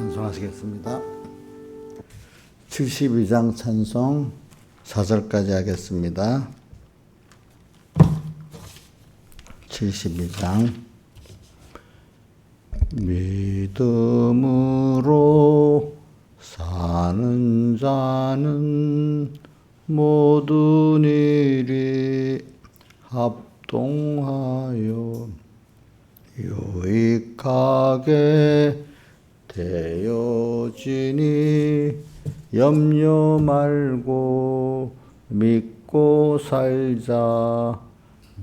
찬송하시겠습니다. 72장 찬송 4절까지 하겠습니다. 72장 믿음으로 사는 자는 모든 일이 합동하여 유익하게 되어지니 염려 말고 믿고 살자.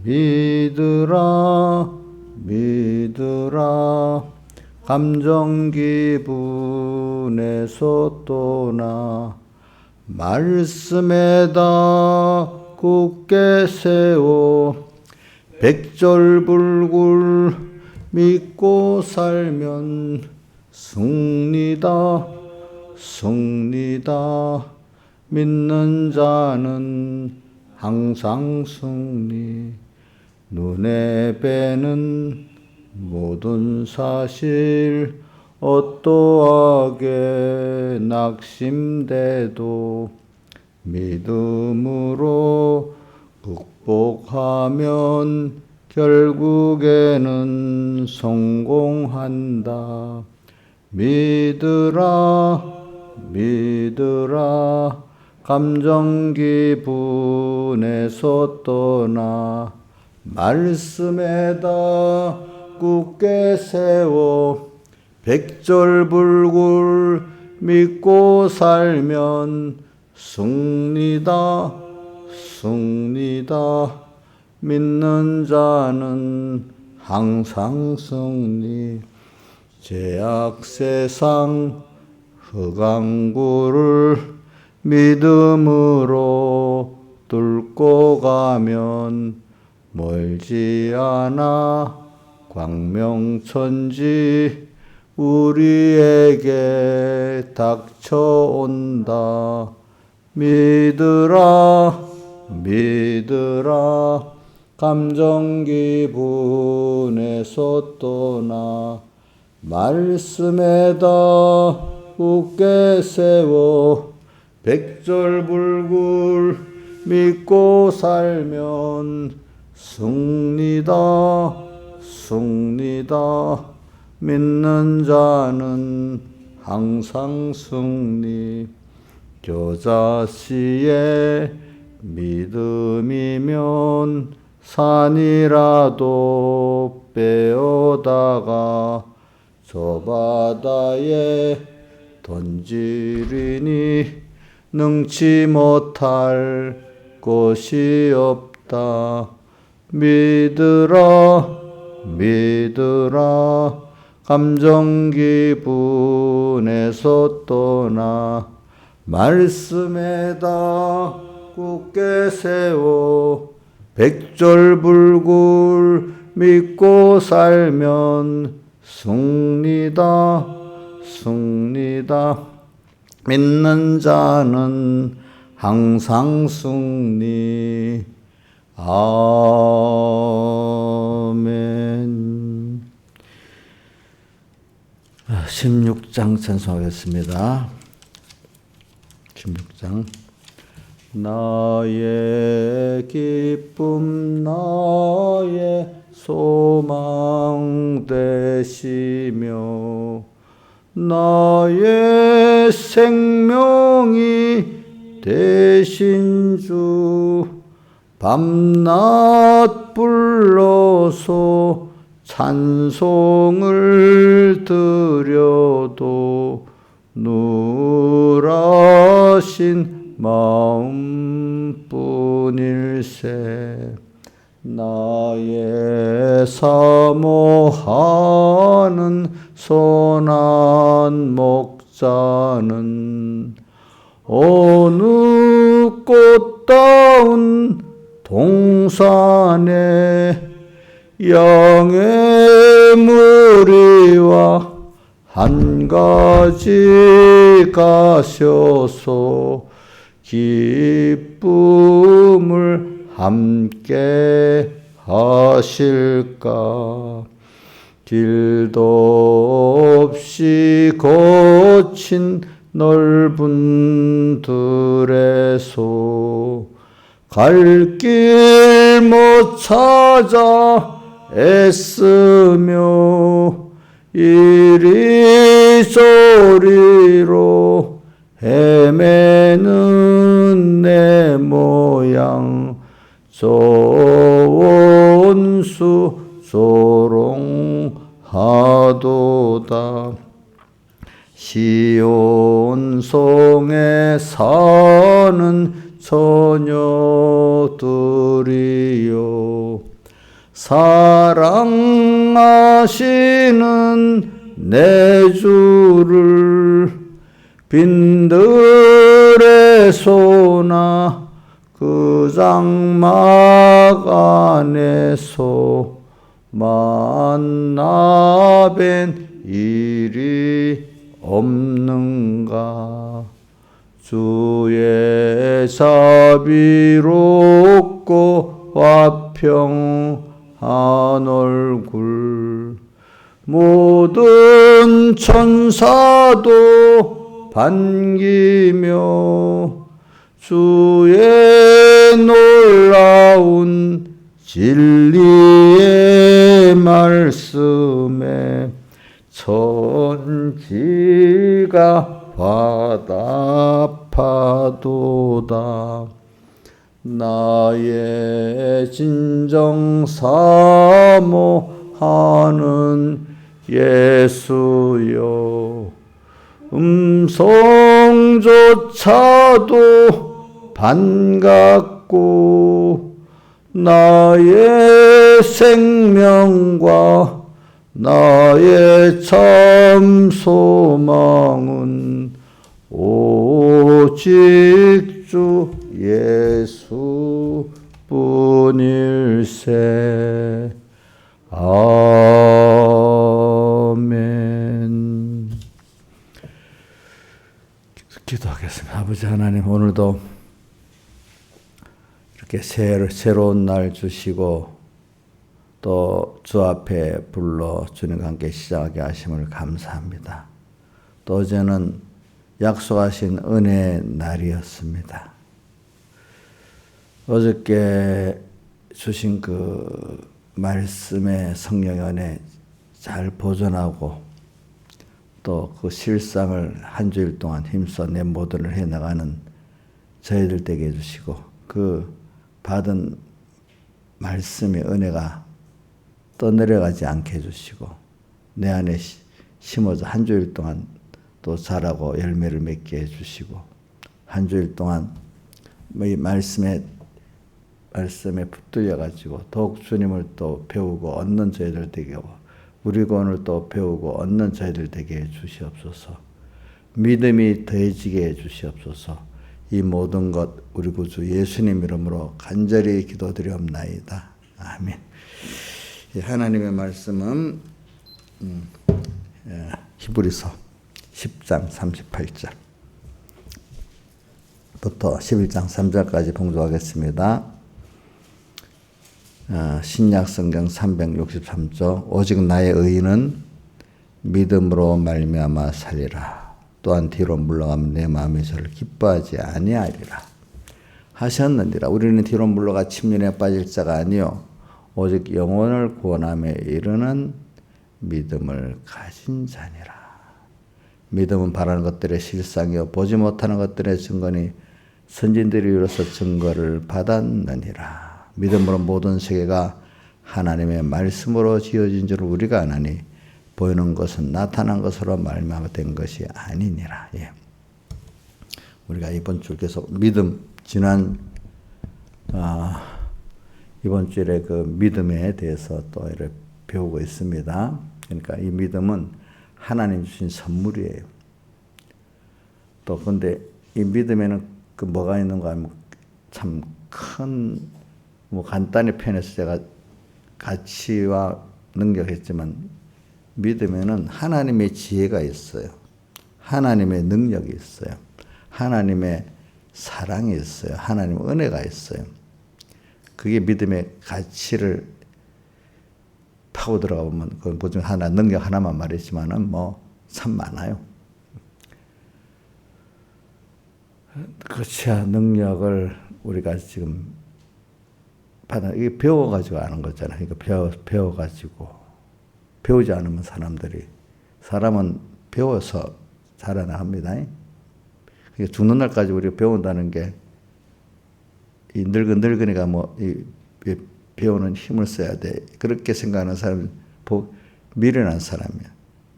믿으라 믿으라 감정 기분에서 떠나 말씀에다 굳게 세워 백절불굴 믿고 살면 승리다 승리다. 믿는 자는 항상 승리. 눈에 뵈는 모든 사실 어떠하게 낙심돼도 믿음으로 극복하면 결국에는 성공한다. 믿으라 믿으라 감정 기분에서 떠나 말씀에다 굳게 세워 백절불굴 믿고 살면 승리다 승리다. 믿는 자는 항상 승리. 죄악 세상 흑암굴을 믿음으로 뚫고 가면 멀지 않아 광명천지 우리에게 닥쳐온다. 믿으라 믿으라 감정 기분에서 떠나 말씀에다 굳게 세워 백절불굴 믿고 살면 승리다 승리다. 믿는 자는 항상 승리. 겨자씨의 믿음이면 산이라도 빼어다가 저 바다에 던지리니 능치 못할 것이 없다. 믿으라 믿으라 감정 기분에서 떠나 말씀에다 굳게 세워 백절불굴 믿고 살면 승리다 승리다. 믿는 자는 항상 승리. 아멘. 16장 찬송하겠습니다. 16장 나의 기쁨 나의 소망 되시며 나의 생명이 되신 주 밤낮 불러서 찬송을 드려도 누라신 마음뿐일세. 나의 사모하는 선한 목자는 어느 꽃다운 동산에 양의 무리와 한 가지 가셔서 기쁨을 함께 하실까. 길도 없이 이 거친 넓은 들에서 갈 길 못 찾아 애쓰며 이리저리로 헤매는 내 모양 저 원수 조롱하도다. 시온성에 사는 처녀들이여 사랑하시는 내 주를 빈들의 소나 그 장막 안에서 만나 뵌 일이 없는가. 주의 자비롭고 화평한 얼굴 모든 천사도 반기며 주의 놀라운 진리의 말씀에 천지가 화답하도다. 나의 진정 사모하는 예수여 음성조차도 반갑고 나의 생명과 나의 참 소망은 오직 주 예수뿐일세. 아멘. 기도하겠습니다. 아버지 하나님, 오늘도 이렇게 새로운 날 주시고 또 주 앞에 불러 주님과 함께 시작하게 하심을 감사합니다. 또 어제는 약속하신 은혜의 날이었습니다. 어저께 주신 그 말씀의 성령의 은혜 잘 보존하고 또 그 실상을 한 주일 동안 힘써 내 모든을 해나가는 저희들 되게 해주시고 그 받은 말씀의 은혜가 떠내려가지 않게 해주시고 내 안에 심어져 한 주일 동안 또 자라고 열매를 맺게 해주시고 한 주일 동안 이 말씀에 붙들려가지고 더욱 주님을 또 배우고 얻는 저희들 되게 하고 우리 오늘 또 배우고 얻는 저희들 되게 해 주시옵소서. 믿음이 더해지게 해 주시옵소서. 이 모든 것 우리 구주 예수님 이름으로 간절히 기도드리옵나이다. 아멘. 하나님의 말씀은 히브리서 10장 38절부터 11장 3절까지 봉독하겠습니다. 신약성경 363조 오직 나의 의인은 믿음으로 말미암아 살리라. 또한 뒤로 물러가면 내 마음이 저를 기뻐하지 아니하리라 하셨느니라. 우리는 뒤로 물러가 침륜에 빠질 자가 아니요 오직 영혼을 구원함에 이르는 믿음을 가진 자니라. 믿음은 바라는 것들의 실상이요 보지 못하는 것들의 증거니 선진들이 이로써 증거를 받았느니라. 믿음으로 모든 세계가 하나님의 말씀으로 지어진 줄 우리가 아나니 보이는 것은 나타난 것으로 말미암아 된 것이 아니니라. 예. 우리가 이번 주 계속 믿음 이번 주에 그 믿음에 대해서 또 이렇게 배우고 있습니다. 그러니까 이 믿음은 하나님 주신 선물이에요. 또 근데 이 믿음에는 그 뭐가 있는가 하면 참 큰 간단히 표현해서 제가 가치와 능력했지만 믿음에는 하나님의 지혜가 있어요. 하나님의 능력이 있어요. 하나님의 사랑이 있어요. 하나님의 은혜가 있어요. 그게 믿음의 가치를 파고 들어가 보면 그 중에 하나 능력 하나만 말했지만은 참 많아요. 그 치아 능력을 우리가 지금 이게 배워가지고 아는 거잖아요. 이거 배워가지고. 배우지 않으면 사람은 배워서 자라나갑니다. 그러니까 죽는 날까지 우리가 배운다는 게, 이 늙은이가 배우는 힘을 써야 돼. 그렇게 생각하는 사람은 미련한 사람이야.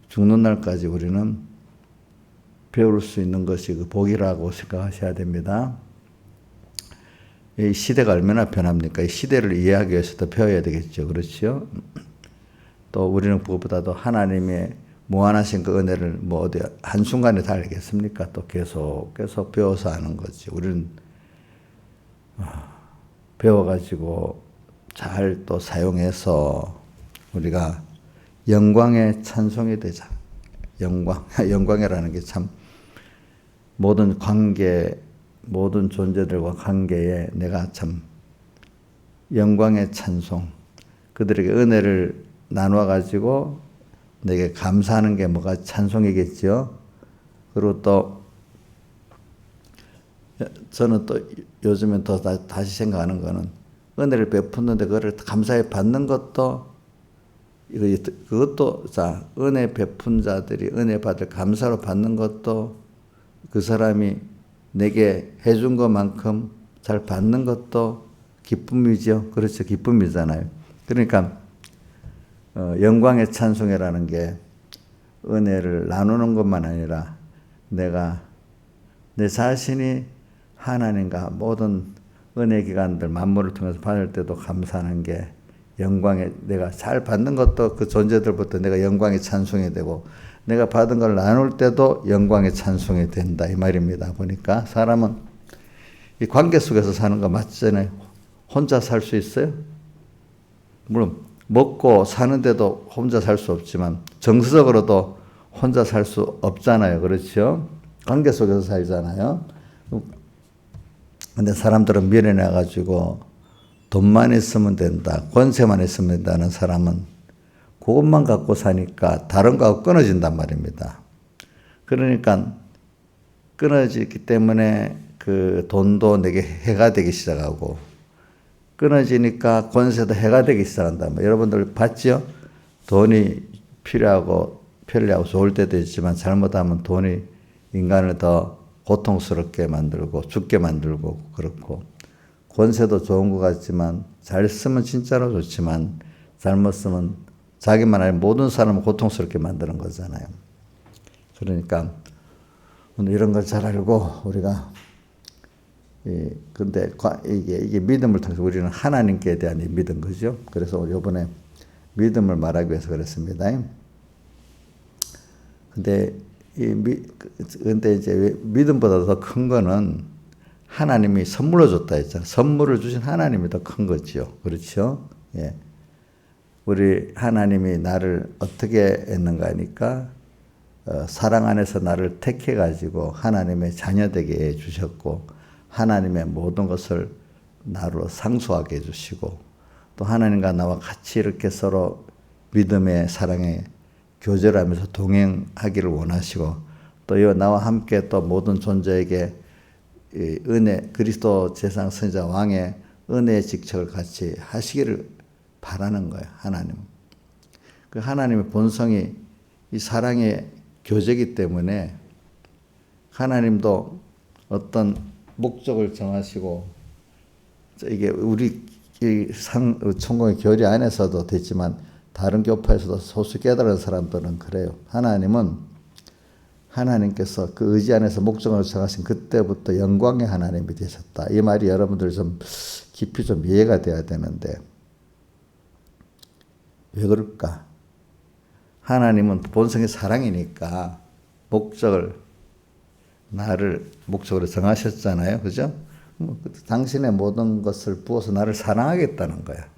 죽는 날까지 우리는 배울 수 있는 것이 그 복이라고 생각하셔야 됩니다. 이 시대가 얼마나 변합니까? 이 시대를 이해하기 위해서도 배워야 되겠죠. 그렇죠? 또 우리는 그것보다도 하나님의 무한하신 그 은혜를 어디 한순간에 다 알겠습니까? 또 계속 배워서 아는 거지. 우리는 배워가지고 잘 또 사용해서 우리가 영광의 찬송이 되자. 영광이라는 게 참 모든 존재들과 관계에 내가 참 영광의 찬송, 그들에게 은혜를 나눠가지고 내게 감사하는 게 뭐가 찬송이겠죠. 그리고 또 저는 또 요즘엔 더 다시 생각하는 거는, 은혜를 베푸는데 그거를 감사히 받는 것도, 그것도 은혜 베푼 자들이 은혜 받을 감사로 받는 것도, 그 사람이 내게 해준 것만큼 잘 받는 것도 기쁨이죠. 그렇죠. 기쁨이잖아요. 그러니까 영광의 찬송이라는 게 은혜를 나누는 것만 아니라 내가 내 자신이 하나님과 모든 은혜 기관들 만물을 통해서 받을 때도 감사하는 게 영광의, 내가 잘 받는 것도 그 존재들부터 내가 영광의 찬송이 되고, 내가 받은 걸 나눌 때도 영광의 찬송이 된다 이 말입니다. 보니까 사람은 이 관계 속에서 사는 거 맞잖아요. 혼자 살 수 있어요? 물론 먹고 사는데도 혼자 살 수 없지만 정서적으로도 혼자 살 수 없잖아요. 그렇죠? 관계 속에서 살잖아요. 근데 사람들은 미련해가지고 돈만 있으면 된다, 권세만 있으면 된다는 사람은 그것만 갖고 사니까 다른 거하고 끊어진단 말입니다. 그러니까 끊어지기 때문에 그 돈도 내게 해가 되기 시작하고, 끊어지니까 권세도 해가 되기 시작한다. 여러분들 봤죠? 돈이 필요하고 편리하고 좋을 때도 있지만 잘못하면 돈이 인간을 더 고통스럽게 만들고 죽게 만들고 그렇고, 권세도 좋은 것 같지만 잘 쓰면 진짜로 좋지만 잘못 쓰면 자기만 아니라 모든 사람을 고통스럽게 만드는 거잖아요. 그러니까 오늘 이런 걸 잘 알고 우리가 근데 이게 믿음을 통해서 우리는 하나님께 대한 믿음, 그죠? 그래서 이번에 믿음을 말하기 위해서 그랬습니다. 근데 이제 믿음보다 더 큰 거는 하나님이 선물로 줬다 했잖아요. 선물을 주신 하나님이 더 큰 거죠. 그렇죠? 예. 우리 하나님이 나를 어떻게 했는가 하니까 사랑 안에서 나를 택해 가지고 하나님의 자녀 되게 해 주셨고, 하나님의 모든 것을 나로 상수하게 해 주시고, 또 하나님과 나와 같이 이렇게 서로 믿음의 사랑에 교제하면서 동행하기를 원하시고, 또 나와 함께 또 모든 존재에게 은혜, 그리스도 제사장 선지자 왕의 은혜의 직책을 같이 하시기를 바라는 거예요. 하나님. 그 하나님의 본성이 이 사랑의 교제이기 때문에 하나님도 어떤 목적을 정하시고, 이게 우리 천국의 교리 안에서도 됐지만 다른 교파에서도 소수 깨달은 사람들은 그래요. 하나님께서 그 의지 안에서 목적을 정하신 그때부터 영광의 하나님이 되셨다. 이 말이 여러분들 좀 깊이 좀 이해가 돼야 되는데, 왜 그럴까? 하나님은 본성이 사랑이니까 나를 목적으로 정하셨잖아요. 그죠? 당신의 모든 것을 부어서 나를 사랑하겠다는 거야.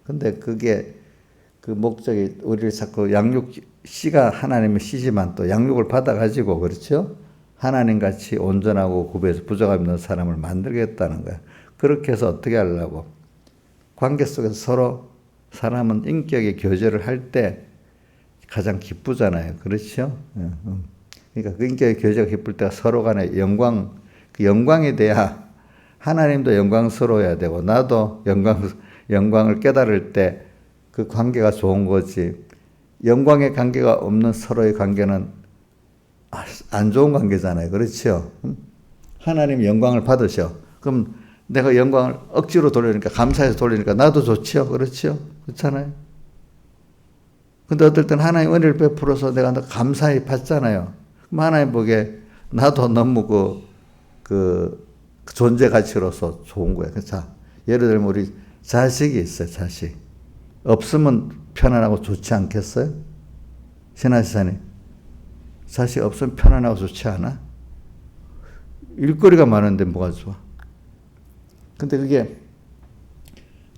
근데 그 목적이 우리를 자꾸 씨가 하나님의 씨지만 또 양육을 받아가지고, 그렇죠? 하나님같이 온전하고 구별해서 부족함 없는 사람을 만들겠다는 거야. 그렇게 해서 어떻게 하려고? 관계 속에서 서로 사람은 인격의 교제를 할 때 가장 기쁘잖아요. 그렇죠? 그러니까 그러니까 교제가 기쁠 때가 서로 간에 영광, 그 영광이 돼야 하나님도 영광스러워야 되고 나도 영광을 깨달을 때 그 관계가 좋은 거지. 영광의 관계가 없는 서로의 관계는 안 좋은 관계잖아요. 그렇죠? 하나님 영광을 받으셔. 그럼 내가 영광을 억지로 돌리니까 감사해서 돌리니까 나도 좋지요. 그렇죠? 그렇잖아요. 근데 어떨 땐 하나님 은혜를 베풀어서 내가 감사히 받잖아요. 그럼 하나님 보기에 나도 너무 그 존재 가치로서 좋은 거예요. 자, 예를 들면 우리 자식이 있어요. 자식. 없으면 편안하고 좋지 않겠어요? 신하시사님. 자식 없으면 편안하고 좋지 않아? 일거리가 많은데 뭐가 좋아? 근데 그게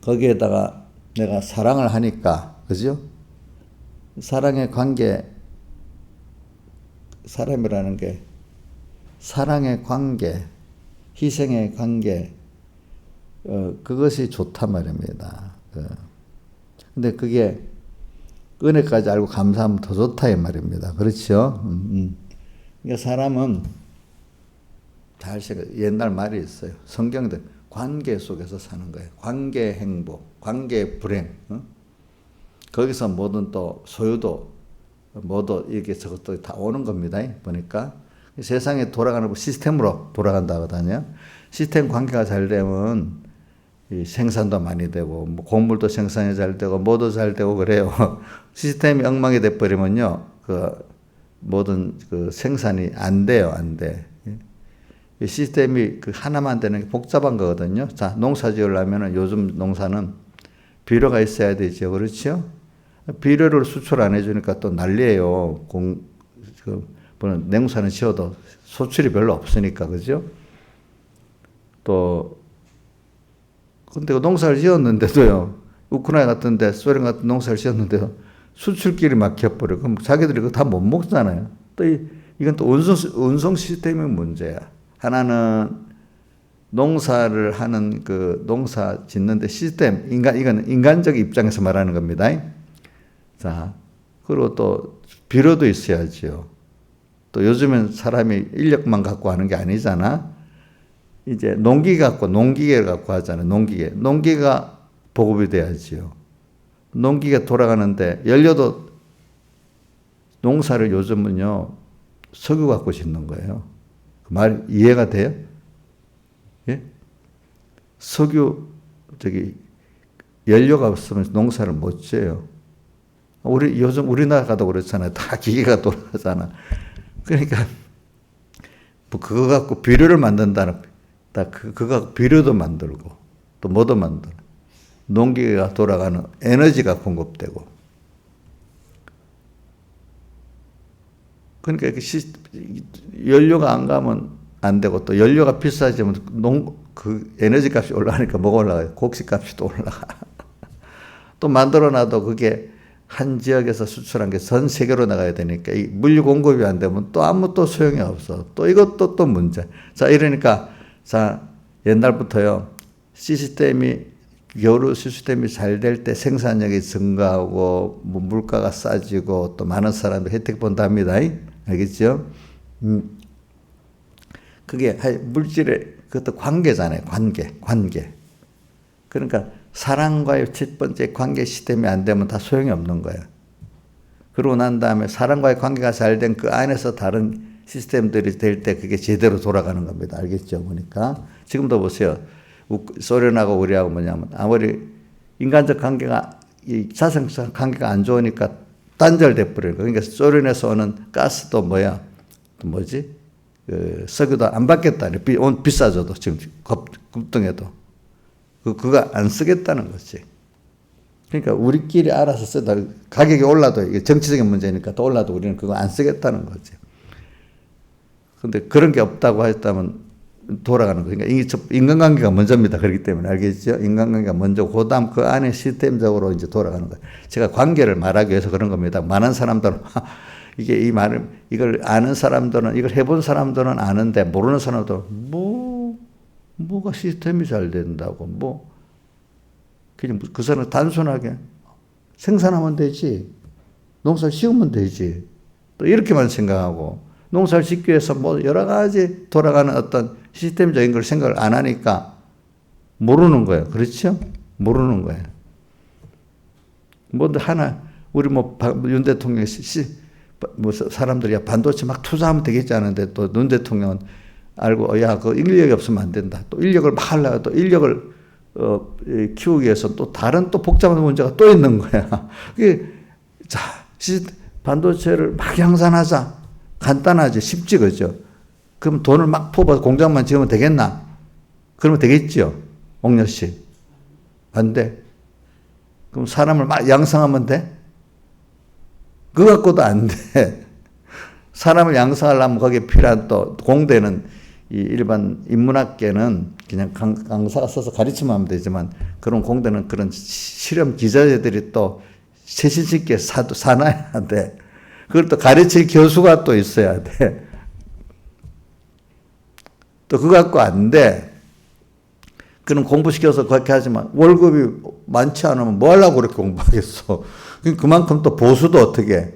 거기에다가 내가 사랑을 하니까, 그죠? 사랑의 관계, 사람이라는 게 사랑의 관계, 희생의 관계, 그것이 좋단 말입니다. 근데 그게 은혜까지 알고 감사하면 더 좋다 이 말입니다. 그렇죠? 그러니까 사람은 잘 옛날 말이 있어요. 성경들 관계 속에서 사는 거예요. 관계 행복, 관계 불행. 거기서 모든 또 소유도 뭐도 이게 저것도 다 오는 겁니다. 보니까 세상에 돌아가는 시스템으로 돌아간다 하거든요. 시스템 관계가 잘 되면 이 생산도 많이 되고 뭐 곡물도 생산이 잘 되고 뭐도 잘 되고 그래요. 시스템이 엉망이 돼 버리면요, 그 모든 그 생산이 안 돼요, 안 돼. 이 시스템이 그 하나만 되는 게 복잡한 거거든요. 자, 농사 지으려면은 요즘 농사는 비료가 있어야 되죠, 그렇죠? 비료를 수출 안 해주니까 또 난리예요. 냉사는 지어도 소출이 별로 없으니까, 그죠? 또 근데 농사를 지었는데도요, 우크라이나 같은데 소련 같은 농사를 지었는데도 수출길이 막혀버려. 그럼 자기들이 그거 다 못 먹잖아요. 또 이건 또 운송 시스템의 문제야. 하나는 농사를 하는 그 농사 짓는데 시스템, 이건 인간적 입장에서 말하는 겁니다. 자, 그리고 또 비료도 있어야지요. 또 요즘엔 사람이 인력만 갖고 하는 게 아니잖아. 이제 농기계를 갖고 하잖아요. 농기계가 보급이 돼야지요. 농기계 돌아가는데 연료도 농사를 요즘은요 석유 갖고 짓는 거예요. 그 말 이해가 돼요? 예? 석유 연료가 없으면 농사를 못 지어요. 요즘 우리나라도 그렇잖아요. 다 기계가 돌아가잖아. 그러니까 뭐 그거 갖고 비료를 만든다는. 그거 비료도 만들고 또 뭐도 만들어. 농기계가 돌아가는 에너지가 공급되고. 그러니까 연료가 안 가면 안 되고 또 연료가 비싸지면 그 에너지 값이 올라가니까 뭐가 올라가요? 곡식 값이 또 올라가. 또 만들어놔도 그게 한 지역에서 수출한 게 전 세계로 나가야 되니까 이 물류 공급이 안 되면 또 아무 또 소용이 없어. 또 이것도 또 문제. 자, 이러니까 자, 옛날부터요, 겨울 시스템이 잘 될 때 생산력이 증가하고, 뭐 물가가 싸지고, 또 많은 사람들이 혜택 본답니다. 알겠죠? 그게 물질의, 그것도 관계잖아요. 관계. 그러니까 사랑과의 첫 번째 관계 시스템이 안 되면 다 소용이 없는 거예요. 그러고 난 다음에 사랑과의 관계가 잘 된 그 안에서 다른 시스템들이 될 때 그게 제대로 돌아가는 겁니다. 알겠죠? 보니까. 지금도 보세요. 소련하고 우리하고 뭐냐면 아무리 인간적 관계가, 이 자생적 관계가 안 좋으니까 단절돼 버려요. 그러니까 소련에서 오는 가스도 뭐야? 또 뭐지? 석유도 안 받겠다. 비싸져도 지금 급등해도. 그거 안 쓰겠다는 거지. 그러니까 우리끼리 알아서 쓰다. 가격이 올라도 이게 정치적인 문제니까 또 올라도 우리는 그거 안 쓰겠다는 거지. 근데 그런 게 없다고 했다면 돌아가는 거. 그러니까 인간관계가 먼저입니다. 그렇기 때문에 알겠죠? 인간관계가 먼저, 그 다음 그 안에 시스템적으로 이제 돌아가는 거예요. 제가 관계를 말하기 위해서 그런 겁니다. 많은 사람들은 이걸 아는 사람들은, 이걸 해본 사람들은 아는데 모르는 사람들은 뭐가 시스템이 잘 된다고 그냥 그 사람은 단순하게 생산하면 되지. 농사를 지으면 되지. 또 이렇게만 생각하고 농사를 짓기 위해서 뭐 여러 가지 돌아가는 어떤 시스템적인 걸 생각을 안 하니까 모르는 거예요. 그렇죠? 모르는 거예요. 뭐 하나 우리 윤 대통령이 사람들이 사람들이 막 투자하면 되겠지 않은데 또 윤 대통령은 알고 야 그 인력이 없으면 안 된다. 또 인력을 막 하려고 또 인력을 키우기 위해서 또 다른 또 복잡한 문제가 또 있는 거야. 이게 자 반도체를 막 양산하자. 간단하지 쉽지 그죠? 그럼 돈을 막 뽑아서 공장만 지으면 되겠나? 그러면 되겠지요. 옥녀 씨. 안 돼. 그럼 사람을 막 양성하면 돼? 그거 갖고도 안 돼. 사람을 양성하려면 거기에 필요한 또 공대는 이 일반 인문학계는 그냥 강사가 써서 가르치면 하면 되지만 그런 공대는 그런 실험 기자재들이 또 최신식 있게 사놔야 돼. 그걸 또 가르칠 교수가 또 있어야 돼. 또 그거 갖고 안 돼. 그럼 공부시켜서 그렇게 하지만 월급이 많지 않으면 뭐 하려고 그렇게 공부하겠어. 그만큼 또 보수도 어떻게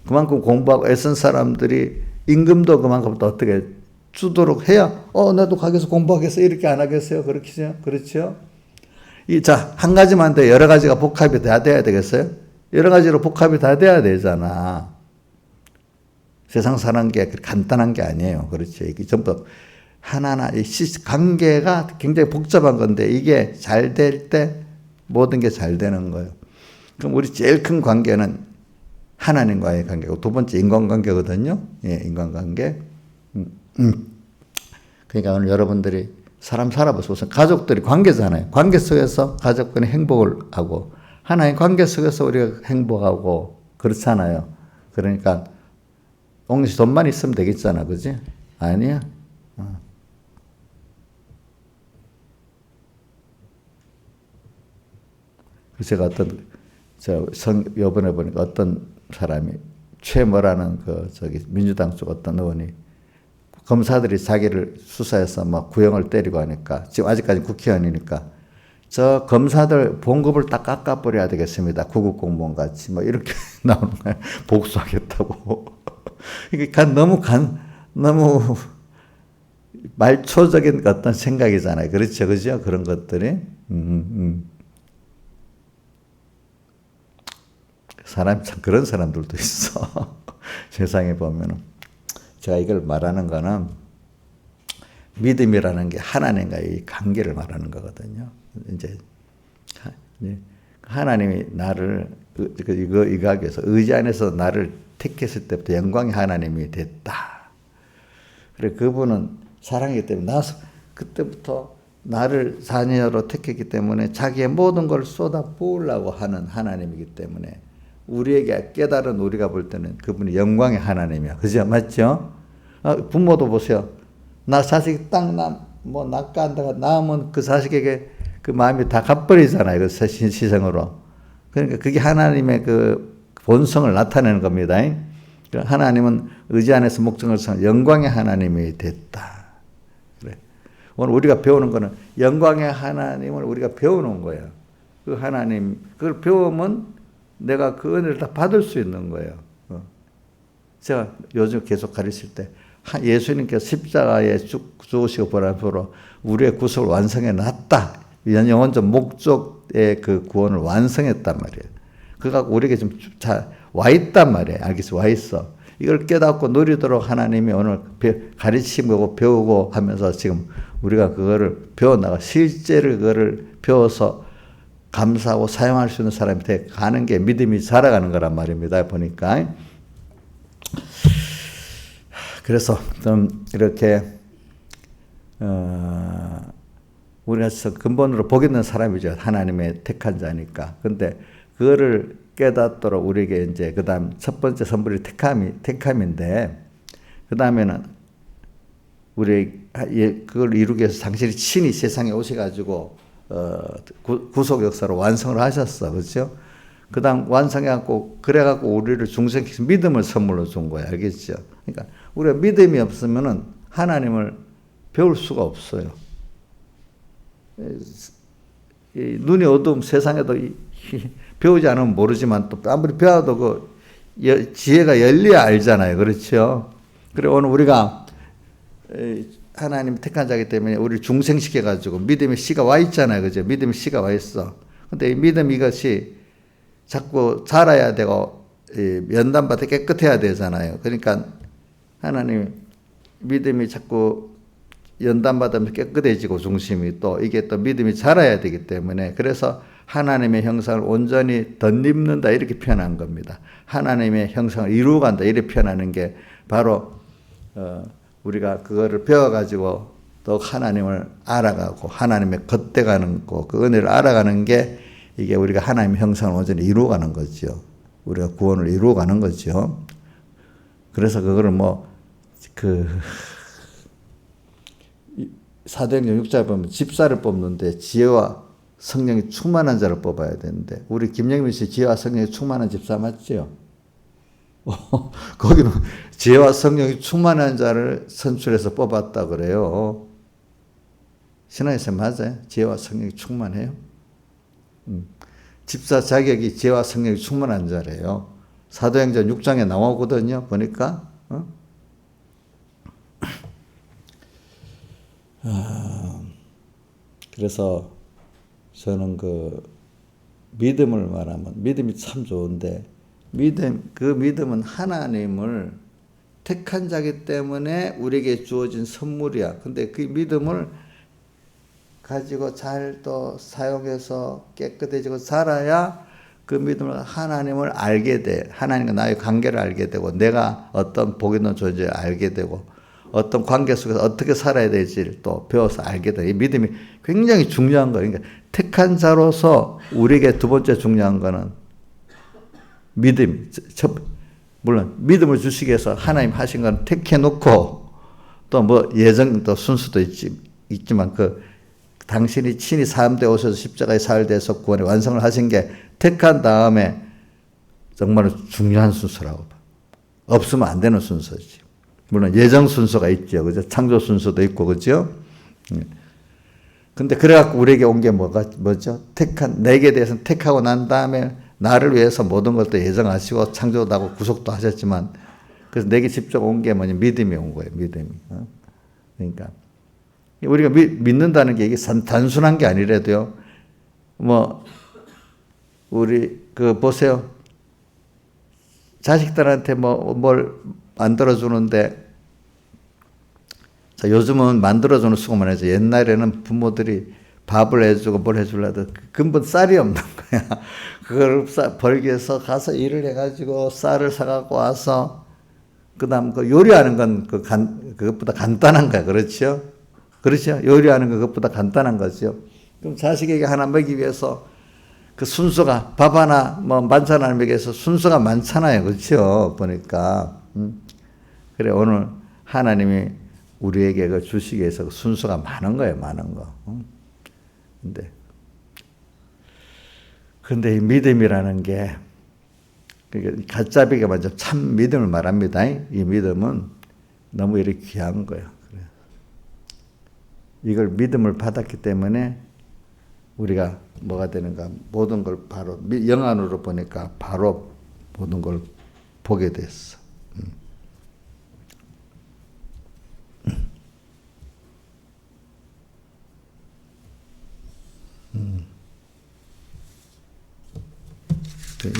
그만큼 공부하고 애쓴 사람들이 임금도 그만큼 또 어떻게 주도록 해야 나도 가게에서 공부하겠어 이렇게 안 하겠어요. 그렇죠? 그렇죠? 한 가지만 돼 여러 가지가 복합이 다 돼야 되겠어요? 여러 가지로 복합이 다 돼야 되잖아. 세상 사는 게 간단한 게 아니에요. 그렇죠? 이게 전부 하나하나 관계가 굉장히 복잡한 건데 이게 잘 될 때 모든 게 잘 되는 거예요. 그럼 우리 제일 큰 관계는 하나님과의 관계고 두 번째 인간관계거든요. 예, 인간관계. 그러니까 오늘 여러분들이 사람 살아보세요. 가족들이 관계잖아요. 관계 속에서 가족간의 행복을 하고 하나의 관계 속에서 우리가 행복하고 그렇잖아요. 그러니까 옥녀 씨 돈만 있으면 되겠잖아. 그지? 아니야. 제가 요번에 보니까 어떤 사람이 최뭐라는 민주당 쪽 어떤 의원이 검사들이 자기를 수사해서 막 구형을 때리고 하니까 지금 아직까지 국회의원이니까 저 검사들 봉급을 딱 깎아버려야 되겠습니다. 구급 공무원 같이 뭐 이렇게 나오는 거예요. 복수하겠다고. 이게 너무 말초적인 어떤 생각이잖아요. 그렇죠, 그죠? 그런 것들이. 사람 참 그런 사람들도 있어. 세상에 보면은 제가 이걸 말하는 거는 믿음이라는 게 하나님과의 관계를 말하는 거거든요. 이제 하나님이 나를 이거 하기 위해서 의지 안에서 나를 택했을 때부터 영광의 하나님이 됐다. 그래 그분은 사랑이기 때문에 그때부터 나를 자녀로 택했기 때문에 자기의 모든 걸 쏟아 부으려고 하는 하나님이기 때문에 우리에게 깨달은 우리가 볼 때는 그분이 영광의 하나님이야. 그죠? 맞죠? 부모도 보세요. 나 자식이 딱 낙가한다가 낳으면 그 자식에게 그 마음이 다 갚버리잖아요. 그 시생으로. 그러니까 그게 하나님의 그 본성을 나타내는 겁니다. 하나님은 의지 안에서 목적을 성 영광의 하나님이 됐다. 그래. 오늘 우리가 배우는 거는 영광의 하나님을 우리가 배우는 거예요. 그 하나님, 그걸 배우면 내가 그 은혜를 다 받을 수 있는 거예요. 제가 요즘 계속 가르칠 때 예수님께서 십자가에 죽으시고 보람으로 우리의 구속을 완성해 놨다. 영원적 목적의 그 구원을 완성했단 말이에요. 그거 갖고 우리에게 좀 와 있단 말이에요. 알겠어? 와 있어. 이걸 깨닫고 누리도록 하나님이 오늘 가르치고 배우고 하면서 지금 우리가 그거를 배워나가 실제로 그거를 배워서 감사하고 사용할 수 있는 사람이 돼 가는 게 믿음이 자라가는 거란 말입니다. 보니까. 그래서 좀 이렇게 우리가 근본으로 복 있는 사람이죠. 하나님의 택한 자니까. 근데 그거를 깨닫도록 우리에게 이제 그다음 첫 번째 선물이 택함인데 그다음에는 우리 그걸 이루기 위해서 당신이 친히 세상에 오셔가지고 구속 역사로 완성을 하셨어. 그렇죠? 그 다음 완성해갖고, 그래갖고 우리를 중생해서 믿음을 선물로 준 거야. 알겠죠? 그러니까 우리가 믿음이 없으면은 하나님을 배울 수가 없어요. 눈이 어두움 세상에도 배우지 않으면 모르지만 또 아무리 배워도 그 지혜가 열려야 알잖아요. 그렇죠? 그래 오늘 우리가 하나님 택한 자이기 때문에 우리 중생시켜가지고 믿음의 씨가 와 있잖아요. 그죠? 믿음의 씨가 와 있어. 근데 이 믿음 이것이 자꾸 자라야 되고 연단받아 깨끗해야 되잖아요. 그러니까 하나님 믿음이 자꾸 연단받으면 깨끗해지고 중심이 또 이게 또 믿음이 자라야 되기 때문에 그래서 하나님의 형상을 온전히 덧입는다 이렇게 표현한 겁니다. 하나님의 형상을 이루어간다 이렇게 표현하는 게 바로 우리가 그거를 배워가지고 또 하나님을 알아가고 하나님의 겉대가는 거 그 은혜를 알아가는 게 이게 우리가 하나님의 형상을 온전히 이루어가는 거죠. 우리가 구원을 이루어가는 거죠. 그래서 그거를 사도행전 6장에 보면 집사를 뽑는데 지혜와 성령이 충만한 자를 뽑아야 되는데 우리 김영민 씨 지혜와 성령이 충만한 집사 맞죠? 거기는 지혜와 성령이 충만한 자를 선출해서 뽑았다 그래요. 신앙에서 맞아요? 지혜와 성령이 충만해요? 집사 자격이 지혜와 성령이 충만한 자래요. 사도행전 6장에 나오거든요. 보니까 그래서 저는 그 믿음을 말하면 믿음이 참 좋은데 그 믿음은 하나님을 택한 자기 때문에 우리에게 주어진 선물이야. 근데 그 믿음을 가지고 잘 또 사용해서 깨끗해지고 살아야 그 믿음을 하나님을 알게 돼. 하나님과 나의 관계를 알게 되고 내가 어떤 복 있는 존재를 알게 되고 어떤 관계 속에서 어떻게 살아야 될지를 또 배워서 알게 돼. 이 믿음이 굉장히 중요한 거예요. 그러니까 택한 자로서 우리에게 두 번째 중요한 거는 믿음. 물론 믿음을 주시기 위해서 하나님 하신 건 택해 놓고 또 예정 또 순수도 있지만 당신이 친히 사람되어 오셔서 십자가의 사흘돼서 구원의 완성을 하신 게 택한 다음에 정말 중요한 순서라고 봐. 없으면 안 되는 순서지. 물론 예정 순서가 있죠. 그죠? 창조 순서도 있고, 그죠? 근데 그래갖고 우리에게 온 게 뭐죠? 내게 대해서는 택하고 난 다음에 나를 위해서 모든 것도 예정하시고 창조도 하고 구속도 하셨지만 그래서 내게 직접 온 게 믿음이 온 거예요. 믿음이. 그러니까. 우리가 믿는다는 게 이게 단순한 게 아니라도요. 우리 보세요. 자식들한테 뭘 만들어주는데 자, 요즘은 만들어주는 수고만 하죠. 옛날에는 부모들이 밥을 해주고 뭘 해주려도 근본 쌀이 없는 거야. 그걸 벌기 위해서 가서 일을 해가지고 쌀을 사갖고 와서 그다음 요리하는 건 그것보다 간단한 거야. 그렇죠? 그렇죠? 요리하는 건 그것보다 간단한 거죠. 그럼 자식에게 하나 먹이기 위해서 그 순서가 밥 하나 반찬 하나 먹이기 위해서 순서가 많잖아요. 그렇죠? 보니까. 그래 오늘 하나님이 우리에게 그 주시기 위해서 순서가 많은 거예요. 많은 거. 근데 이 믿음이라는 게 가짜비가 먼저 참 믿음을 말합니다. 이 믿음은 너무 이렇게 귀한 거예요. 이걸 믿음을 받았기 때문에 우리가 뭐가 되는가 모든 걸 바로 영안으로 보니까 바로 모든 걸 보게 됐어.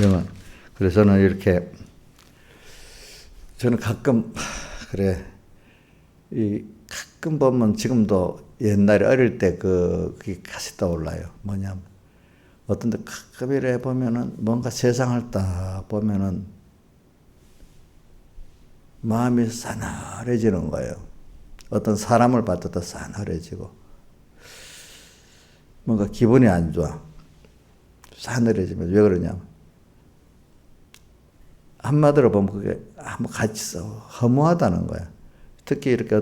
영안. 그래서 저는 가끔 가끔 보면 지금도 옛날에 어릴 때 그게 다시 떠올라요. 뭐냐면 어떤 데 가끔 이래 보면은 뭔가 세상을 딱 보면은 마음이 싸늘해지는 거예요. 어떤 사람을 봤을 싸늘해지고 뭔가 기분이 안 좋아. 싸늘해지면 왜 그러냐면 한마디로 보면 그게 같이 허무하다는 거야. 특히 이렇게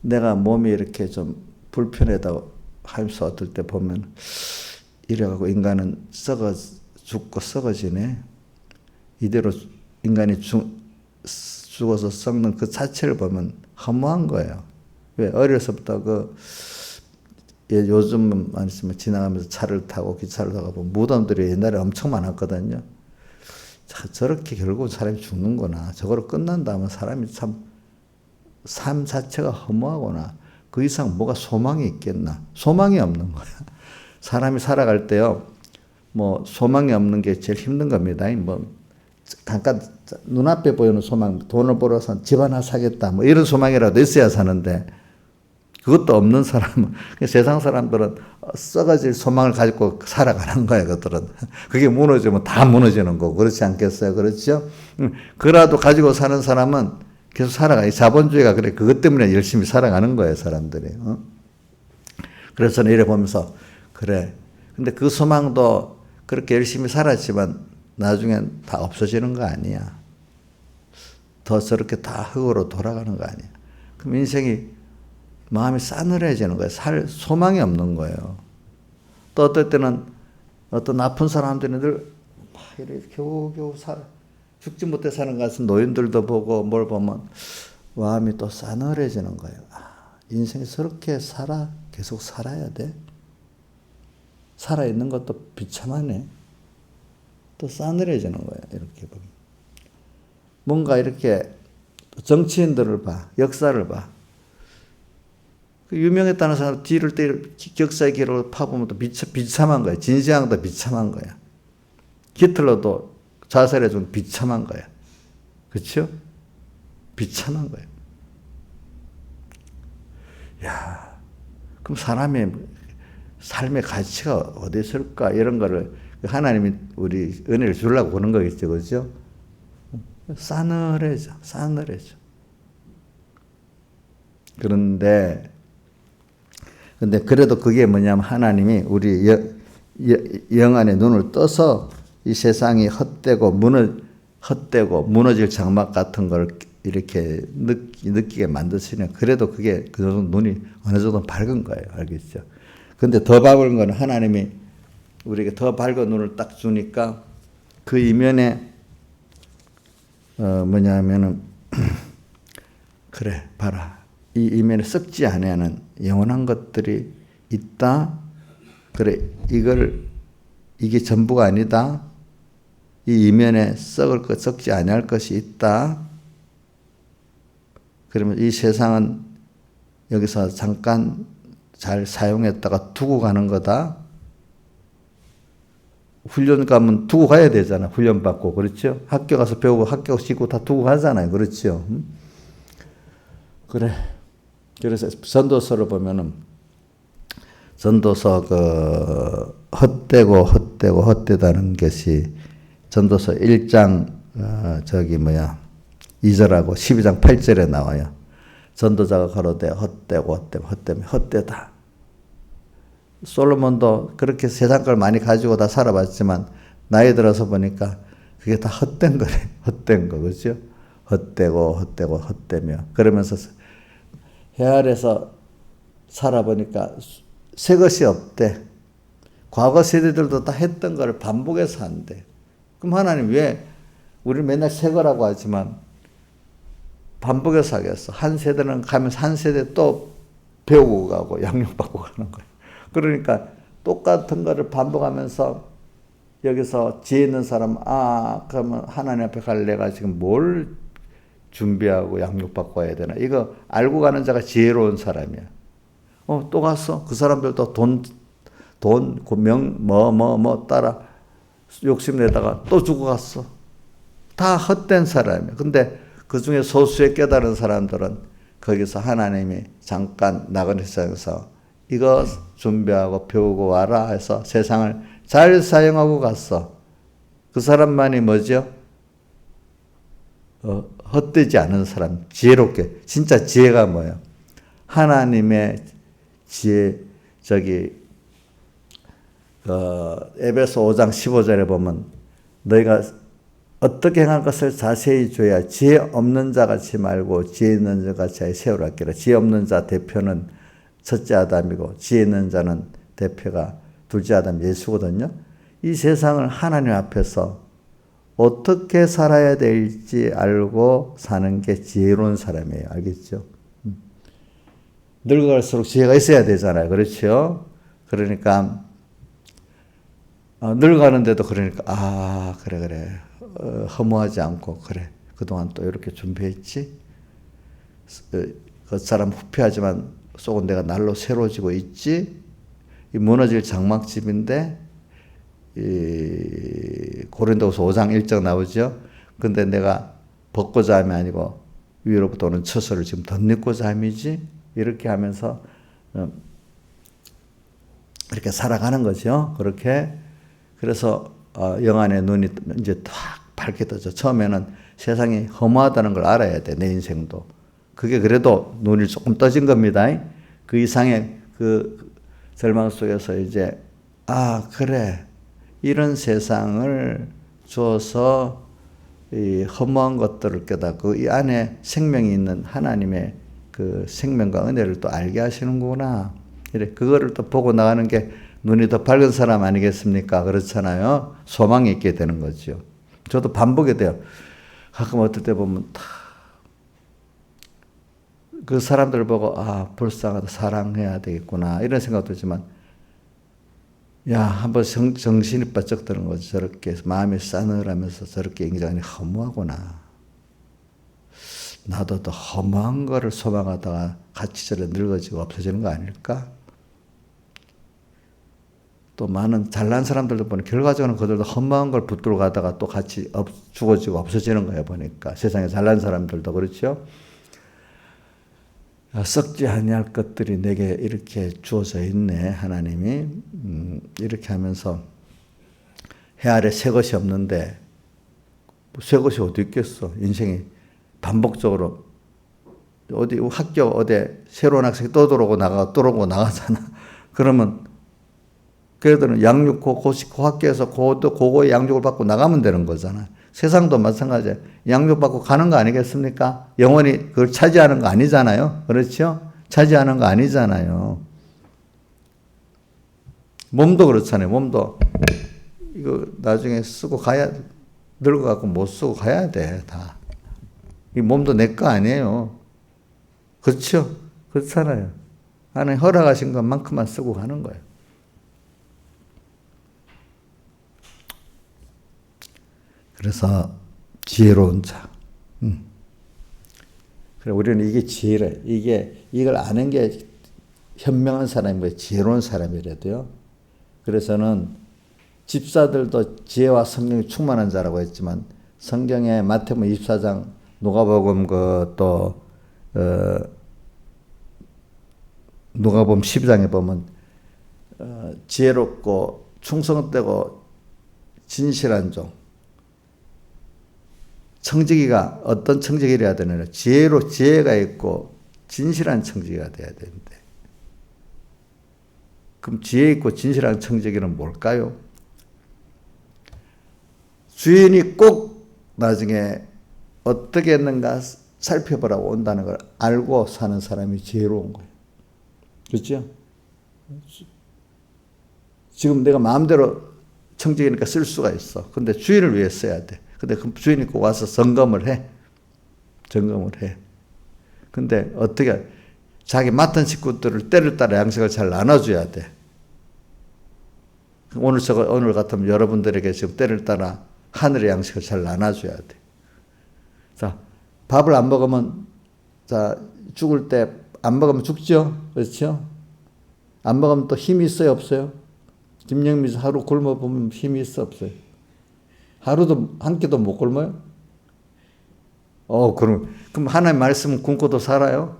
내가 몸이 이렇게 좀 불편하다고 하면서 어떨 때 보면 이래가고 인간은 죽고 썩어지네. 이대로 인간이 죽어서 썩는 그 자체를 보면 허무한 거예요. 왜? 어려서부터 요즘만 있으면 지나가면서 차를 타고 기차를 타고 보면 무덤들이 옛날에 엄청 많았거든요. 저렇게 결국은 사람이 죽는구나. 저거로 끝난다면 사람이 참 삶 자체가 허무하구나. 그 이상 뭐가 소망이 있겠나. 소망이 없는 거야. 사람이 살아갈 때요. 뭐 소망이 없는 게 제일 힘든 겁니다. 뭐 잠깐 눈앞에 보이는 소망, 돈을 벌어서 집 하나 사겠다. 뭐 이런 소망이라도 있어야 사는데 그것도 없는 사람은 세상 사람들은 썩어질 소망을 가지고 살아가는 거예요. 그들은 그게 무너지면 다 무너지는 거고 그렇지 않겠어요? 그렇죠? 그라도 가지고 사는 사람은 계속 살아가. 자본주의가 그래. 그것 때문에 열심히 살아가는 거예요. 사람들이. 그래서 이래 보면서 그래. 근데 그 소망도 그렇게 열심히 살았지만 나중엔 다 없어지는 거 아니야. 더 저렇게 다 흙으로 돌아가는 거 아니야. 그럼 인생이 마음이 싸늘해지는 거예요. 살 소망이 없는 거예요. 또 어떨 때는 어떤 나쁜 사람들은 늘 막 이렇게 겨우겨우 살아. 죽지 못해 사는 것 같은 노인들도 보고 뭘 보면 마음이 또 싸늘해지는 거예요. 인생이 저렇게 계속 살아야 돼? 살아있는 것도 비참하네. 또 싸늘해지는 거예요. 이렇게 보면. 뭔가 이렇게 정치인들을 봐. 역사를 봐. 유명했다는 사람 뒤를 역사의 기록을 파보면 또 비참한 거야. 진시황도 비참한 거야. 히틀러도 자살해 준 비참한 거야. 그렇죠? 비참한 거야. 야, 그럼 사람의 삶의 가치가 어디 있을까? 이런 거를 하나님이 우리 은혜를 주려고 보는 거겠죠. 그렇죠? 싸늘해져. 그런데 그래도 그게 뭐냐면 하나님이 우리 영 안에 눈을 떠서 이 세상이 헛되고 무너질 장막 같은 걸 이렇게 느끼게 만드시면 그래도 그게 그 정도 눈이 어느 정도 밝은 거예요. 알겠죠? 근데 더 밝은 건 하나님이 우리에게 더 밝은 눈을 딱 주니까 그 이면에 뭐냐면은 그래 봐라. 이 이면에 썩지 아니하는 영원한 것들이 있다. 그래 이게 전부가 아니다. 이 이면에 썩지 아니할 것이 있다. 그러면 이 세상은 여기서 잠깐 잘 사용했다가 두고 가는 거다. 훈련 가면 두고 가야 되잖아. 훈련 받고. 그렇죠? 학교 가서 배우고 학교 쉬고 다 두고 가잖아요. 그렇죠? 그래. 그래서 전도서를 보면은 전도서 헛되다는 것이 전도서 1장 2절하고 12장 8절에 나와요. 전도자가 가로되 헛되다. 솔로몬도 그렇게 세상 걸 많이 가지고 다 살아봤지만 나이 들어서 보니까 그게 다 헛된 거래. 헛된 거. 그렇죠? 헛되며 그러면서 해 아래서 살아보니까 새 것이 없대. 과거 세대들도 다 했던 걸 반복해서 한대. 그럼 하나님 왜 우리는 맨날 새 거라고 하지만 반복해서 하겠어. 한 세대는 가면서 한 세대 또 배우고 가고 양육받고 가는 거예요. 그러니까 똑같은 거를 반복하면서 여기서 지혜 있는 사람은 그러면 하나님 앞에 갈 내가 지금 뭘 준비하고 양육받고 와야 되나. 이거 알고 가는 자가 지혜로운 사람이야. 또 갔어. 그 사람들도 돈, 따라 욕심내다가 또 주고 갔어. 다 헛된 사람이야. 근데 그 중에 소수의 깨달은 사람들은 거기서 하나님이 잠깐 나그네 세상에서 이거 준비하고 배우고 와라 해서 세상을 잘 사용하고 갔어. 그 사람만이 뭐죠? 헛되지 않은 사람, 지혜롭게. 진짜 지혜가 뭐예요? 하나님의 지혜, 에베소 5장 15절에 보면 너희가 어떻게 행할 것을 자세히 줘야 지혜 없는 자 같이 말고 지혜 있는 자 같이 세우라기라. 지혜 없는 자 대표는 첫째 아담이고 지혜 있는 자는 대표가 둘째 아담 예수거든요. 이 세상을 하나님 앞에서 어떻게 살아야 될지 알고 사는 게 지혜로운 사람이에요. 알겠죠? 늙어갈수록 지혜가 있어야 되잖아요. 그렇죠? 그러니까 늙어가는데도 그러니까 그래 허무하지 않고 그래 그동안 또 이렇게 준비했지. 그 사람 후패하지만 속은 내가 날로 새로워지고 있지. 이 무너질 장막집인데 이 고린도후서 5장 1절 나오죠. 근데 내가 벗고자 함이 아니고 위로부터 오는 처소를 지금 덧입고자 함이지. 이렇게 하면서 이렇게 살아가는 거죠. 그렇게. 그래서 영안의 눈이 이제 탁 밝게 떠져. 처음에는 세상이 허무하다는 걸 알아야 돼. 내 인생도. 그게 그래도 눈이 조금 떠진 겁니다. 그 이상의 그 절망 속에서 이제 그래. 이런 세상을 주어서 이 허무한 것들을 깨닫고 이 안에 생명이 있는 하나님의 그 생명과 은혜를 또 알게 하시는구나. 이래 그거를 또 보고 나가는 게 눈이 더 밝은 사람 아니겠습니까? 그렇잖아요. 소망이 있게 되는 거죠. 저도 반복이 돼요. 가끔 어떨 때 보면 그 사람들 보고 불쌍하다 사랑해야 되겠구나 이런 생각도 들지만 한번 정신이 바짝 드는 거죠. 저렇게 마음이 싸늘하면서 저렇게 굉장히 허무하구나. 나도 더 허무한 거를 소망하다가 같이 저래 늙어지고 없어지는 거 아닐까? 또 많은 잘난 사람들도 보니 결과적으로 그들도 허무한 걸 붙들고 가다가 또 같이 죽어지고 없어지는 거예요. 보니까 세상에 잘난 사람들도 그렇죠. 썩지 아니할 것들이 내게 이렇게 주어져 있네. 하나님이 이렇게 하면서 해 아래 새 것이 없는데 새 것이 어디 있겠어. 인생이 반복적으로 어디 학교 어디 새로운 학생이 또 들어오고 나가잖아. 그러면 그래도 양육 그 학교에서 그거의 양육을 받고 나가면 되는 거잖아. 세상도 마찬가지야. 양육받고 가는 거 아니겠습니까? 영원히 그걸 차지하는 거 아니잖아요. 그렇죠? 차지하는 거 아니잖아요. 몸도 그렇잖아요. 몸도 이거 나중에 쓰고 가야 늙어갖고 못 쓰고 가야 돼. 다. 이 몸도 내 거 아니에요. 그렇죠? 그렇잖아요. 하나님 허락하신 것만큼만 쓰고 가는 거예요. 그래서 지혜로운 자. 그래 우리는 이게 지혜래. 이걸 아는 게 현명한 사람이고 지혜로운 사람이래도요. 그래서는 집사들도 지혜와 성령이 충만한 자라고 했지만 성경에 마태복음 24장 누가복음 누가복음 12장에 보면 지혜롭고 충성되고 진실한 종. 청지기가 어떤 청지기를 해야 되느냐. 지혜가 있고 진실한 청지기가 돼야 되는데. 그럼 지혜 있고 진실한 청지기는 뭘까요? 주인이 꼭 나중에 어떻게 했는가 살펴보라고 온다는 걸 알고 사는 사람이 지혜로운 거예요. 그렇죠? 지금 내가 마음대로 청지기니까 쓸 수가 있어. 근데 주인을 위해 써야 돼. 근데 그 주인이 꼭 와서 점검을 해. 근데 어떻게 자기 맡은 식구들을 때를 따라 양식을 잘 나눠줘야 돼. 오늘 같으면 여러분들에게 지금 때를 따라 하늘의 양식을 잘 나눠줘야 돼. 자, 밥을 안 먹으면 죽을 때 안 먹으면 죽죠? 그렇죠? 안 먹으면 또 힘이 있어요, 없어요? 김영미 하루 굶어보면 힘이 있어, 없어요? 하루도 한 끼도 못 굶어요? 그럼 하나님 말씀은 굶고도 살아요?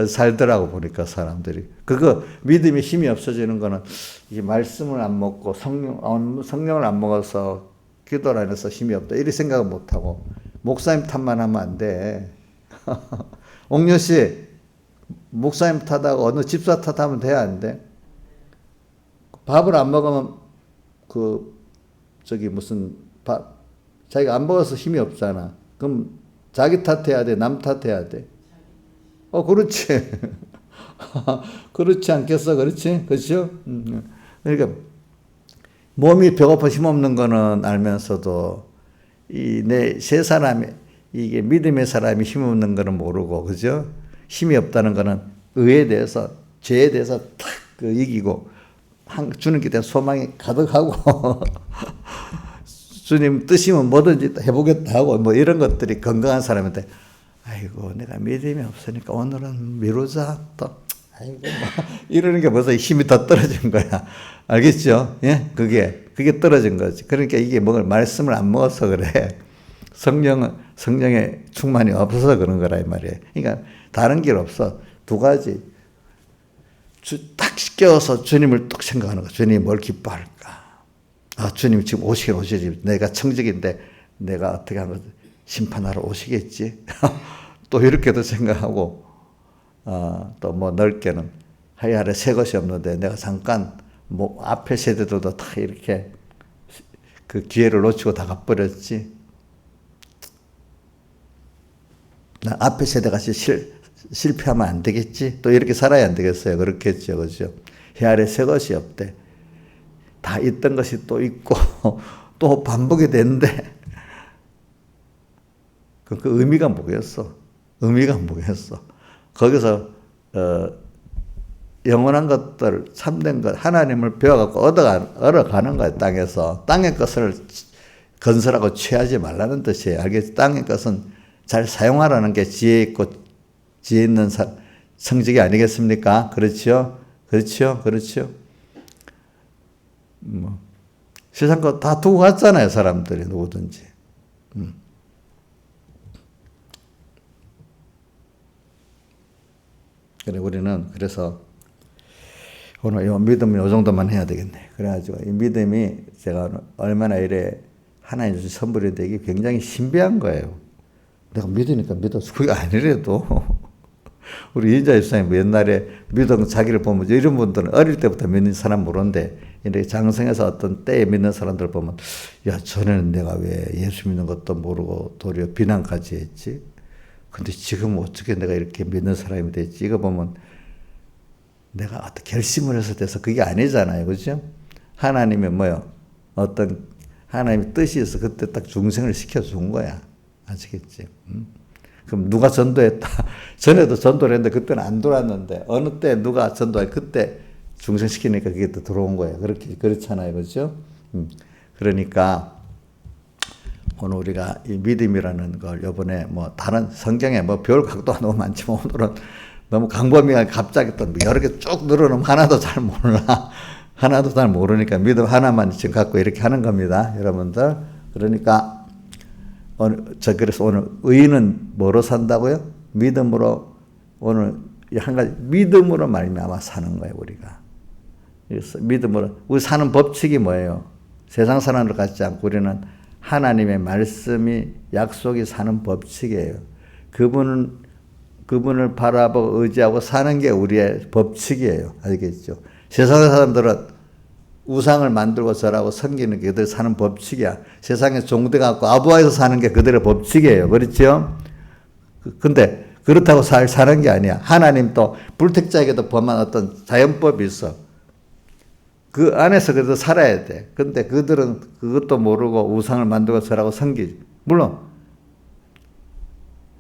살더라고 보니까 사람들이. 그거 믿음의 힘이 없어지는 거는 이 말씀을 안 먹고 성령을 안 먹어서 기도를 안 해서 힘이 없다. 이렇게 생각을 못 하고 목사님 탓만 하면 안 돼. 옥녀 씨 목사님 탓하고 어느 집사 탓하면 돼, 안 돼? 밥을 안 먹으면 자기가 안 먹어서 힘이 없잖아. 그럼 자기 탓해야 돼? 남 탓해야 돼? 그렇지. 그렇지 않겠어? 그렇지? 그렇죠? 그러니까 몸이 배고파 힘없는 거는 알면서도 세 사람이 이게 믿음의 사람이 힘없는 거는 모르고 그죠? 힘이 없다는 거는 의에 대해서 죄에 대해서 탁 이기고 주님께 대한 소망이 가득하고 주님 뜻이면 뭐든지 해보겠다 하고 뭐 이런 것들이 건강한 사람인데 아이고 내가 믿음이 없으니까 오늘은 미루자 또 아이고 뭐 이러는 게 벌써 힘이 더 떨어진 거야. 알겠죠? 예, 그게 떨어진 거지. 그러니까 이게 말씀을 안 먹어서 그래. 성령의 충만이 없어서 그런 거라 이 말이에요. 그러니까 다른 길 없어. 두 가지. 딱 깨워서 주님을 뚝 생각하는 거야. 주님이 뭘 기뻐할까? 아, 주님이 지금 오시지. 내가 청직인데 내가 어떻게 하면 심판하러 오시겠지? 또 이렇게도 생각하고, 또 뭐 넓게는 하이 아래 새 것이 없는데 내가 잠깐 뭐 앞에 세대들도 다 이렇게 그 기회를 놓치고 다 가버렸지. 나 앞에 세대같이 실패하면 안 되겠지? 또 이렇게 살아야 안 되겠어요? 그렇겠죠. 그죠? 해 아래 새 것이 없대. 다 있던 것이 또 있고, 또 반복이 되는데, 그 의미가 뭐겠어? 의미가 뭐겠어? 거기서, 영원한 것들, 참된 것, 하나님을 배워갖고 얻어가는 거예요, 땅에서. 땅의 것을 건설하고 취하지 말라는 뜻이에요. 알겠지? 땅의 것은 잘 사용하라는 게 지혜 있고, 지혜 있는 성직이 아니겠습니까? 그렇죠? 그렇죠? 그렇죠? 세상 거 다 두고 갔잖아요, 사람들이, 누구든지. 그래, 우리는 그래서 오늘 이 믿음이 이 정도만 해야 되겠네. 그래가지고 이 믿음이 제가 얼마나 이래 하나님 주신 선물인데 이게 굉장히 신비한 거예요. 내가 믿으니까 믿었어. 그게 아니래도. 우리 이인자 집사님 옛날에 믿음 자기를 보면 이런 분들은 어릴 때부터 믿는 사람 모르는데 이렇게 장성해서 어떤 때에 믿는 사람들 보면 야, 전에는 내가 왜 예수 믿는 것도 모르고 도리어 비난까지 했지? 근데 지금 어떻게 내가 이렇게 믿는 사람이 됐지? 이거 보면 내가 어떤 결심을 해서 돼서 그게 아니잖아요. 그죠? 하나님이 어떤 하나님의 뜻이 있어 그때 딱 중생을 시켜준 거야. 아시겠지? 그럼 누가 전도했다? 전에도 전도를 했는데 그때는 안 돌았는데 어느 때 누가 전도해 그때 중생시키니까 그게 또 들어온 거예요. 그렇잖아요. 그렇죠? 그러니까 오늘 우리가 이 믿음이라는 걸 이번에 다른 성경에 별 각도가 너무 많지만 오늘은 너무 강범위가 갑자기 또 여러 개 쭉 늘어놓으면 하나도 잘 몰라. 하나도 잘 모르니까 믿음 하나만 지금 갖고 이렇게 하는 겁니다. 여러분들. 그러니까 그래서 오늘 의인은 뭐로 산다고요? 믿음으로 오늘 한 가지 믿음으로 말미암아 사는 거예요, 우리가. 그래서 믿음으로 우리 사는 법칙이 뭐예요? 세상 사람들 같지 않고 우리는 하나님의 말씀이 약속이 사는 법칙이에요. 그분을 바라보고 의지하고 사는 게 우리의 법칙이에요. 알겠죠? 세상 사람들은 우상을 만들고 절하고 섬기는 게 그들 사는 법칙이야. 세상에 종돼갖고 아부하에서 사는 게 그들의 법칙이에요. 그렇죠? 근데 그렇다고 사는 게 아니야. 하나님 또 불택자에게도 범한 어떤 자연법이 있어. 그 안에서 그래도 살아야 돼. 근데 그들은 그것도 모르고 우상을 만들고 절하고 섬기지. 물론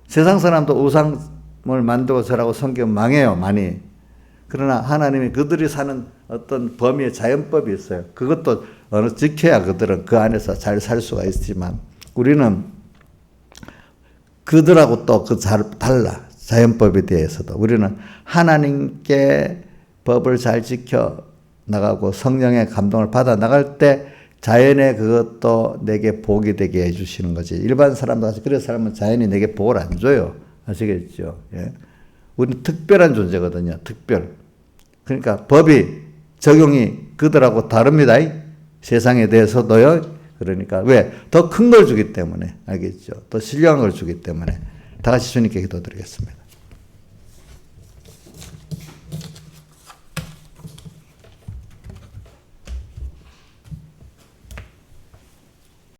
세상 사람도 우상을 만들고 절하고 섬기면 망해요. 많이. 그러나 하나님이 그들이 사는 어떤 범위의 자연법이 있어요. 그것도 지켜야 그들은 그 안에서 잘 살 수가 있지만 우리는 그들하고 또 달라. 자연법에 대해서도. 우리는 하나님께 법을 잘 지켜 나가고 성령의 감동을 받아 나갈 때 자연의 그것도 내게 복이 되게 해주시는 거지. 일반 사람도 같이 그래서 사람은 자연이 내게 복을 안 줘요. 아시겠죠? 예. 우리는 특별한 존재거든요. 특별. 그러니까 법이 적용이 그들하고 다릅니다. 세상에 대해서도요. 그러니까 왜? 더 큰 걸 주기 때문에. 알겠죠? 더 신령한 걸 주기 때문에. 다 같이 주님께 기도드리겠습니다.